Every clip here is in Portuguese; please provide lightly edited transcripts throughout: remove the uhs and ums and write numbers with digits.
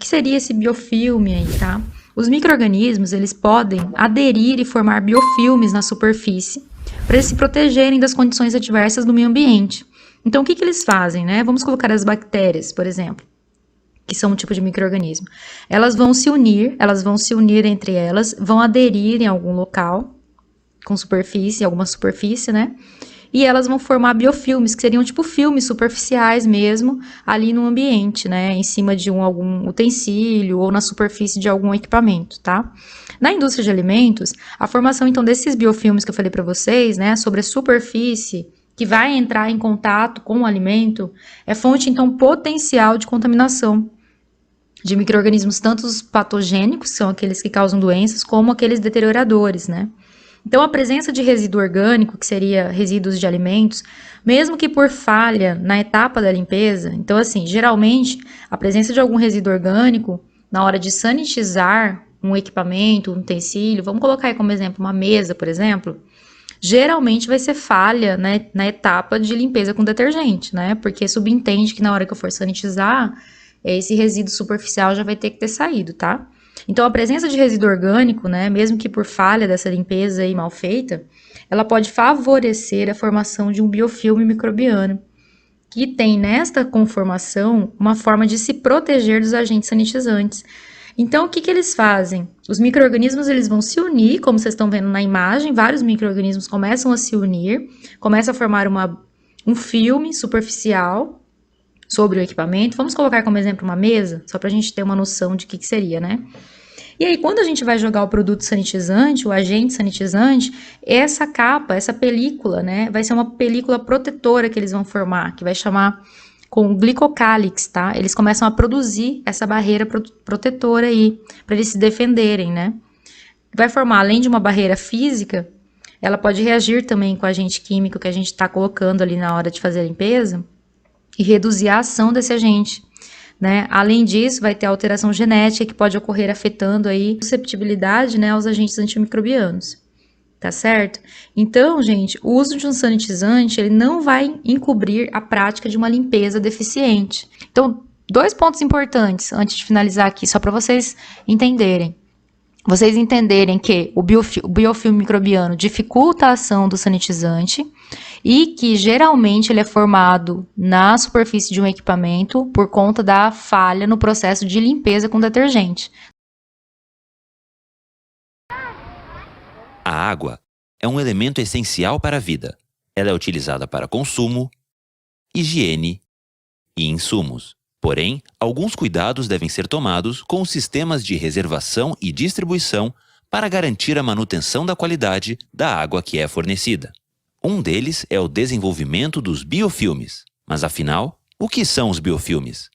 que seria esse biofilme aí, tá? Os micro-organismos, eles podem aderir e formar biofilmes na superfície para se protegerem das condições adversas do meio ambiente. Então, o que eles fazem, né? Vamos colocar as bactérias, por exemplo, que são um tipo de micro-organismo. Elas vão se unir entre elas, vão aderir em algum local, com superfície, alguma superfície, né? E elas vão formar biofilmes, que seriam tipo filmes superficiais mesmo, ali no ambiente, né? Em cima de algum utensílio ou na superfície de algum equipamento, tá? Na indústria de alimentos, a formação então desses biofilmes que eu falei para vocês, né, sobre a superfície que vai entrar em contato com o alimento, é fonte então potencial de contaminação de micro-organismos, tanto os patogênicos, que são aqueles que causam doenças, como aqueles deterioradores, né? Então, a presença de resíduo orgânico, que seria resíduos de alimentos, mesmo que por falha na etapa da limpeza, então, assim, geralmente, a presença de algum resíduo orgânico, na hora de sanitizar um equipamento, um utensílio, vamos colocar aí como exemplo uma mesa, por exemplo, geralmente vai ser falha, né, na etapa de limpeza com detergente, né, porque subentende que na hora que eu for sanitizar, esse resíduo superficial já vai ter que ter saído, tá? Então, a presença de resíduo orgânico, né, mesmo que por falha dessa limpeza aí mal feita, ela pode favorecer a formação de um biofilme microbiano, que tem nesta conformação uma forma de se proteger dos agentes sanitizantes. Então, o que eles fazem? Os micro-organismos eles vão se unir, como vocês estão vendo na imagem, vários micro-organismos começam a se unir, começam a formar um filme superficial sobre o equipamento. Vamos colocar como exemplo uma mesa, só para a gente ter uma noção de que seria, né? E aí, quando a gente vai jogar o produto sanitizante, o agente sanitizante, essa capa, essa película, né, vai ser uma película protetora que eles vão formar, que vai chamar com glicocálix, tá? Eles começam a produzir essa barreira protetora aí, para eles se defenderem, né? Vai formar, além de uma barreira física, ela pode reagir também com o agente químico que a gente está colocando ali na hora de fazer a limpeza e reduzir a ação desse agente. Né? Além disso, vai ter alteração genética que pode ocorrer afetando aí a susceptibilidade, né, aos agentes antimicrobianos, tá certo? Então, gente, o uso de um sanitizante, ele não vai encobrir a prática de uma limpeza deficiente. Então, dois pontos importantes antes de finalizar aqui, só para vocês entenderem. Vocês entenderem que o biofilme microbiano dificulta a ação do sanitizante e que geralmente ele é formado na superfície de um equipamento por conta da falha no processo de limpeza com detergente. A água é um elemento essencial para a vida. Ela é utilizada para consumo, higiene e insumos. Porém, alguns cuidados devem ser tomados com os sistemas de reservação e distribuição para garantir a manutenção da qualidade da água que é fornecida. Um deles é o desenvolvimento dos biofilmes. Mas afinal, o que são os biofilmes?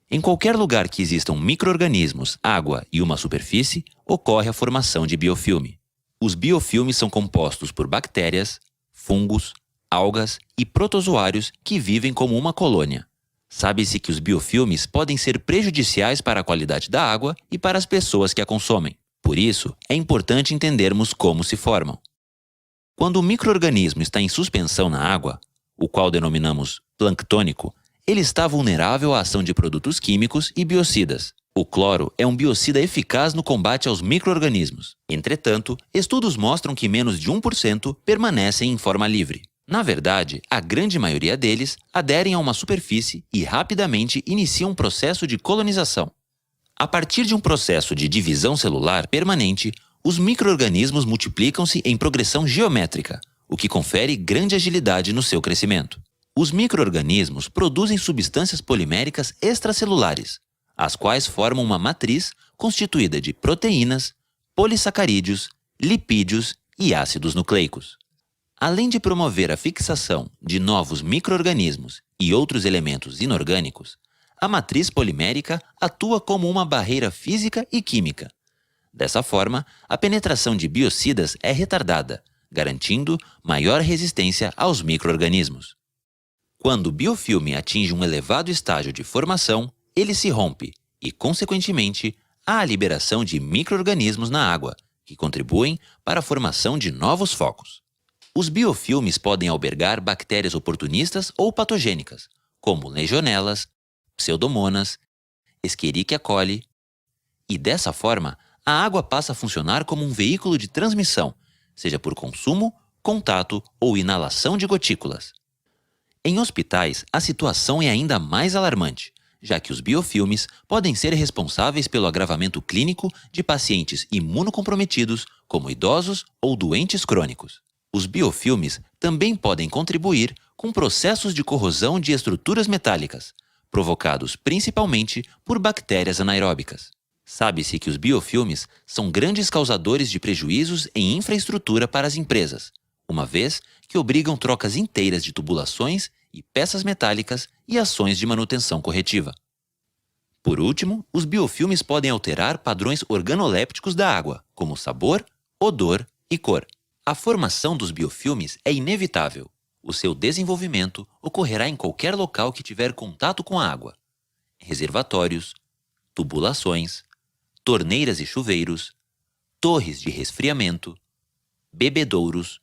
Em qualquer lugar que existam micro-organismos, água e uma superfície, ocorre a formação de biofilme. Os biofilmes são compostos por bactérias, fungos, algas e protozoários que vivem como uma colônia. Sabe-se que os biofilmes podem ser prejudiciais para a qualidade da água e para as pessoas que a consomem. Por isso, é importante entendermos como se formam. Quando o micro-organismo está em suspensão na água, o qual denominamos planctônico, ele está vulnerável à ação de produtos químicos e biocidas. O cloro é um biocida eficaz no combate aos micro-organismos. Entretanto, estudos mostram que menos de 1% permanecem em forma livre. Na verdade, a grande maioria deles aderem a uma superfície e rapidamente iniciam um processo de colonização. A partir de um processo de divisão celular permanente, os micro-organismos multiplicam-se em progressão geométrica, o que confere grande agilidade no seu crescimento. Os micro-organismos produzem substâncias poliméricas extracelulares, as quais formam uma matriz constituída de proteínas, polissacarídeos, lipídios e ácidos nucleicos. Além de promover a fixação de novos micro-organismos e outros elementos inorgânicos, a matriz polimérica atua como uma barreira física e química. Dessa forma, a penetração de biocidas é retardada, garantindo maior resistência aos micro-organismos. Quando o biofilme atinge um elevado estágio de formação, ele se rompe e, consequentemente, há a liberação de micro-organismos na água, que contribuem para a formação de novos focos. Os biofilmes podem albergar bactérias oportunistas ou patogênicas, como legionelas, pseudomonas, Escherichia coli, e dessa forma, a água passa a funcionar como um veículo de transmissão, seja por consumo, contato ou inalação de gotículas. Em hospitais, a situação é ainda mais alarmante, já que os biofilmes podem ser responsáveis pelo agravamento clínico de pacientes imunocomprometidos, como idosos ou doentes crônicos. Os biofilmes também podem contribuir com processos de corrosão de estruturas metálicas, provocados principalmente por bactérias anaeróbicas. Sabe-se que os biofilmes são grandes causadores de prejuízos em infraestrutura para as empresas, uma vez que obrigam trocas inteiras de tubulações e peças metálicas e ações de manutenção corretiva. Por último, os biofilmes podem alterar padrões organolépticos da água, como sabor, odor e cor. A formação dos biofilmes é inevitável. O seu desenvolvimento ocorrerá em qualquer local que tiver contato com a água: reservatórios, tubulações, torneiras e chuveiros, torres de resfriamento, bebedouros,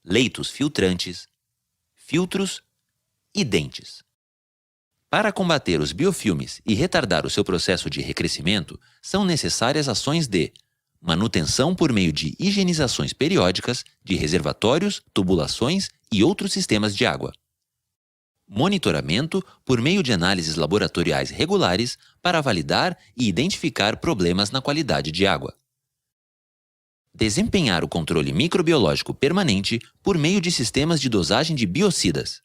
leitos filtrantes, filtros e dentes. Para combater os biofilmes e retardar o seu processo de recrescimento, são necessárias ações de manutenção por meio de higienizações periódicas de reservatórios, tubulações e outros sistemas de água. Monitoramento por meio de análises laboratoriais regulares para validar e identificar problemas na qualidade de água. Desempenhar o controle microbiológico permanente por meio de sistemas de dosagem de biocidas.